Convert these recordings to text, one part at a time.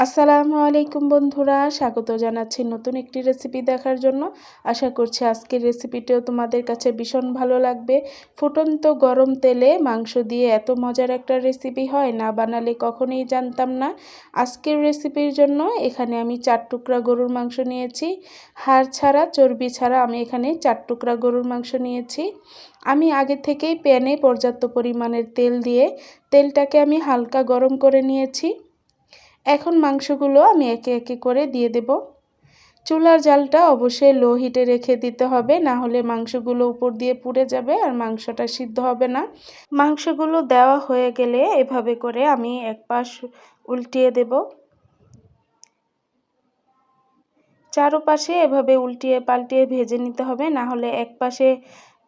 আসসালামু আলাইকুম বন্ধুরা, স্বাগত জানাচ্ছি নতুন একটি রেসিপি দেখার জন্য। আশা করছি আজকের রেসিপিটাও তোমাদের কাছে ভীষণ ভালো লাগবে। ফুটন্ত গরম তেলে মাংস দিয়ে এত মজার একটা রেসিপি হয়, না বানালে কখনোই জানতাম না। আজকের রেসিপির জন্য এখানে আমি 4 টুকরা গরুর মাংস নিয়েছি। হাড় ছাড়া, চর্বি ছাড়া আমি এখানে 4 টুকরা গরুর মাংস নিয়েছি। আমি আগে থেকেই প্যানে পর্যাপ্ত পরিমাণের তেল দিয়ে তেলটাকে আমি হালকা গরম করে নিয়েছি। এখন মাংসগুলো আমি একে একে করে দিয়ে দেব। চুলার জালটা অবশ্যই লো হিটে রেখে দিতে হবে, না হলে মাংসগুলো উপর দিয়ে পুড়ে যাবে আর মাংসটা সিদ্ধ হবে না। মাংসগুলো দেওয়া হয়ে গেলে এভাবে করে আমি এক পাশ উল্টিয়ে দেব। চারপাশে এভাবে উল্টিয়ে পাল্টিয়ে ভেজে নিতে হবে, না হলে এক পাশে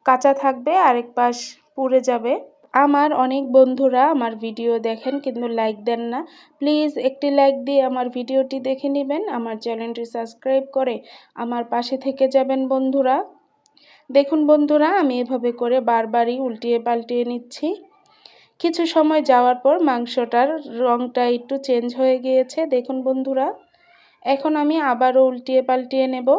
কাঁচা থাকবে আর এক পাশ পুড়ে যাবে। আমার অনেক বন্ধুরা আমার ভিডিও দেখেন কিন্তু লাইক দেন না। প্লিজ একটি লাইক দিয়ে আমার ভিডিওটি দেখে নেবেন, আমার চ্যানেলটি সাবস্ক্রাইব করে আমার পাশে থেকে যাবেন বন্ধুরা। দেখুন বন্ধুরা, আমি এভাবে করে বারবারই উল্টিয়ে পাল্টিয়ে নিচ্ছি। কিছু সময় যাওয়ার পর মাংসটার রঙটা একটু চেঞ্জ হয়ে গিয়েছে। দেখুন বন্ধুরা, এখন আমি আবারও উল্টিয়ে পাল্টিয়ে নেব।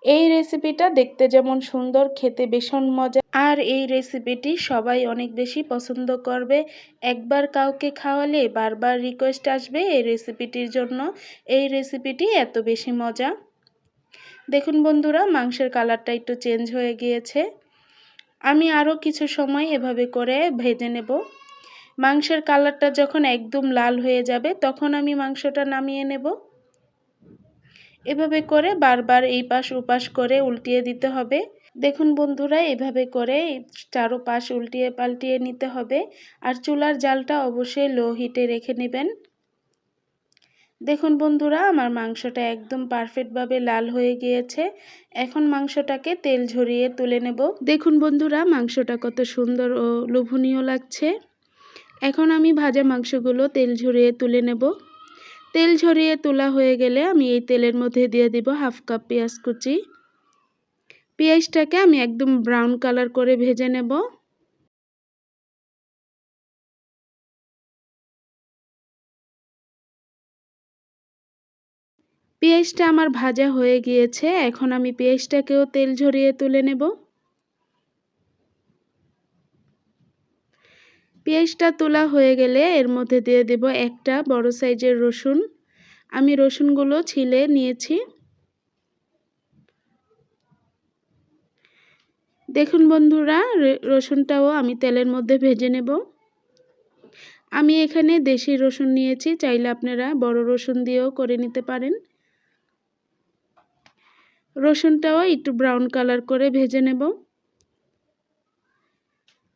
এই রেসিপিটা দেখতে যেমন সুন্দর, খেতে ভীষণ মজা, আর এই রেসিপিটি সবাই অনেক বেশি পছন্দ করবে। একবার কাউকে খাওয়ালে বারবার রিকোয়েস্ট আসবে এই রেসিপিটির জন্য। এই রেসিপিটি এত বেশি মজা। দেখুন বন্ধুরা, মাংসের কালারটা একটু চেঞ্জ হয়ে গিয়েছে। আমি আরও কিছু সময় এভাবে করে ভেজে নেব। মাংসের কালারটা যখন একদম লাল হয়ে যাবে তখন আমি মাংসটা নামিয়ে নেব। এভাবে করে বারবার এই পাশ ওপাশ করে উল্টিয়ে দিতে হবে। দেখুন বন্ধুরা, এভাবে করে চারপাশ উল্টিয়ে পাল্টিয়ে নিতে হবে। আর চুলার জালটা অবশ্যই লো হিটে রেখে নেবেন। দেখুন বন্ধুরা, আমার মাংসটা একদম পারফেক্টভাবে লাল হয়ে গিয়েছে। এখন মাংসটাকে তেল ঝরিয়ে তুলে নেব। দেখুন বন্ধুরা, মাংসটা কত সুন্দর ও লোভনীয় লাগছে। এখন আমি ভাজা মাংসগুলো তেল ঝরিয়ে তুলে নেব। তেল ঝরিয়ে তোলা হয়ে গেলে আমি এই তেলের মধ্যে দিয়ে দিব হাফ কাপ পেঁয়াজ কুচি। পেঁয়াজটাকে আমি একদম ব্রাউন কালার করে ভেজে নেব। পেঁয়াজটা আমার ভাজা হয়ে গিয়েছে। এখন আমি পেঁয়াজটাকেও তেল ঝরিয়ে তুলে নেব। পেঁয়াজটা তোলা হয়ে গেলে এর মধ্যে দিয়ে দেব একটা বড় সাইজের রসুন। আমি রসুনগুলো ছিলে নিয়েছি। দেখুন বন্ধুরা, রসুনটাও আমি তেলের মধ্যে ভেজে নেব। আমি এখানে দেশি রসুন নিয়েছি, চাইলে আপনারা বড় রসুন দিয়েও করে নিতে পারেন। রসুনটাও একটু ব্রাউন কালার করে ভেজে নেব।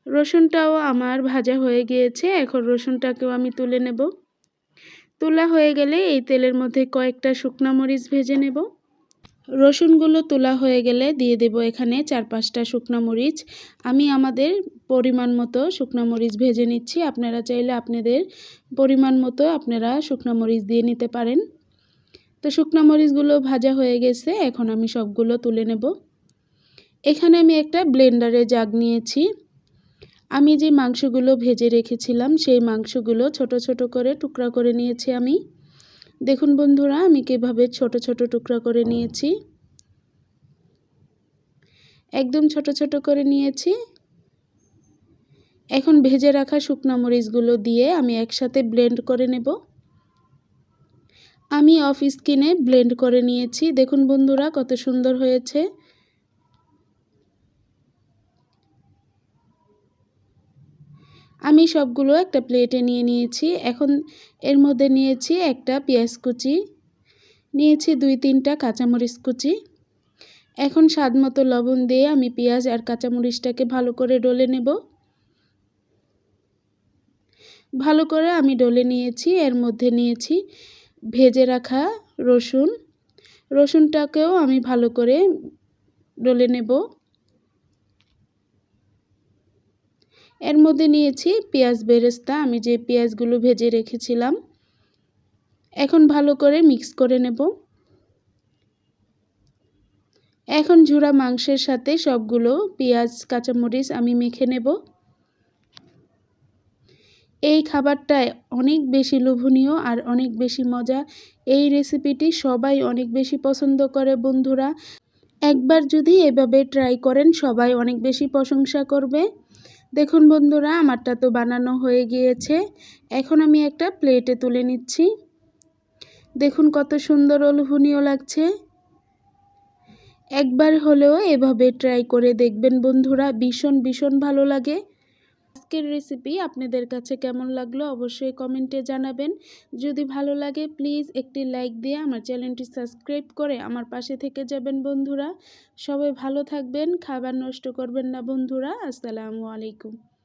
রসুনটাও আমার ভাজা হয়ে গিয়েছে। এখন রসুনটাকেও আমি তুলে নেব। তোলা হয়ে গেলে এই তেলের মধ্যে কয়েকটা শুকনো মরিচ ভেজে নেব। রসুনগুলো তোলা হয়ে গেলে দিয়ে দেব এখানে 4-5টা শুকনো মরিচ। আমি আমাদের পরিমাণ মতো শুকনো মরিচ ভেজে নিচ্ছি। আপনারা চাইলে আপনাদের পরিমাণ মতো আপনারা শুকনো মরিচ দিয়ে নিতে পারেন। তো শুকনো মরিচগুলো ভাজা হয়ে গেছে, এখন আমি সবগুলো তুলে নেব। এখানে আমি একটা ব্লেন্ডারে জাগ নিয়েছি। আমি যে মাংসগুলো ভেজে রেখেছিলাম সেই মাংসগুলো ছোট ছোট করে টুকরা করে নিয়েছি আমি। দেখুন বন্ধুরা, আমি কিভাবে ছোট ছোট টুকরা করে নিয়েছি। একদম ছোট ছোট করে নিয়েছি। এখন ভেজে রাখা শুকনো মরিচগুলো দিয়ে আমি একসাথে ব্লেন্ড করে নেব। আমি অফ স্ক্রিনে ব্লেন্ড করে নিয়েছি। দেখুন বন্ধুরা, কত সুন্দর হয়েছে। আমি সবগুলো একটা প্লেটে নিয়ে নিয়েছি। এখন এর মধ্যে নিয়েছি একটা পেঁয়াজ কুচি, নিয়েছি 2-3টা কাঁচামরিচ কুচি। এখন স্বাদমতো লবণ দিয়ে আমি পেঁয়াজ আর কাঁচামরিচটাকে ভালো করে ডলে নেব। ভালো করে আমি ডলে নিয়েছি। এর মধ্যে নিয়েছি ভেজে রাখা রসুন। রসুনটাকেও আমি ভালো করে ডলে নেব। এর মধ্যে নিয়েছি পেঁয়াজ বেরেস্তা, আমি যে পেঁয়াজগুলো ভেজে রেখেছিলাম। এখন ভালো করে মিক্স করে নেব। এখন ঝুরা মাংসের সাথে সবগুলো পেঁয়াজ কাঁচামরিচ আমি মেখে নেব। এই খাবারটা অনেক বেশি লোভনীয় আর অনেক বেশি মজা। এই রেসিপিটি সবাই অনেক বেশি পছন্দ করে বন্ধুরা। একবার যদি এভাবে ট্রাই করেন সবাই অনেক বেশি প্রশংসা করবে। দেখুন বন্ধুরা, আমারটা তো বানানো হয়ে গিয়েছে। এখন আমি একটা প্লেটে তুলে নিচ্ছি। দেখুন কত সুন্দর ও লোভনীয় লাগছে। একবার হলেও এভাবে ট্রাই করে দেখবেন বন্ধুরা, ভীষণ ভীষণ ভালো লাগে। আজকের রেসিপি আপনাদের কাছে কেমন লাগলো অবশ্যই কমেন্টে জানাবেন। যদি ভালো লাগে প্লিজ একটি লাইক দিয়ে আমার চ্যানেলটি সাবস্ক্রাইব করে আমার পাশে থেকে যাবেন বন্ধুরা। সবাই ভালো থাকবেন, খাবার নষ্ট করবেন না বন্ধুরা। আসসালামু আলাইকুম।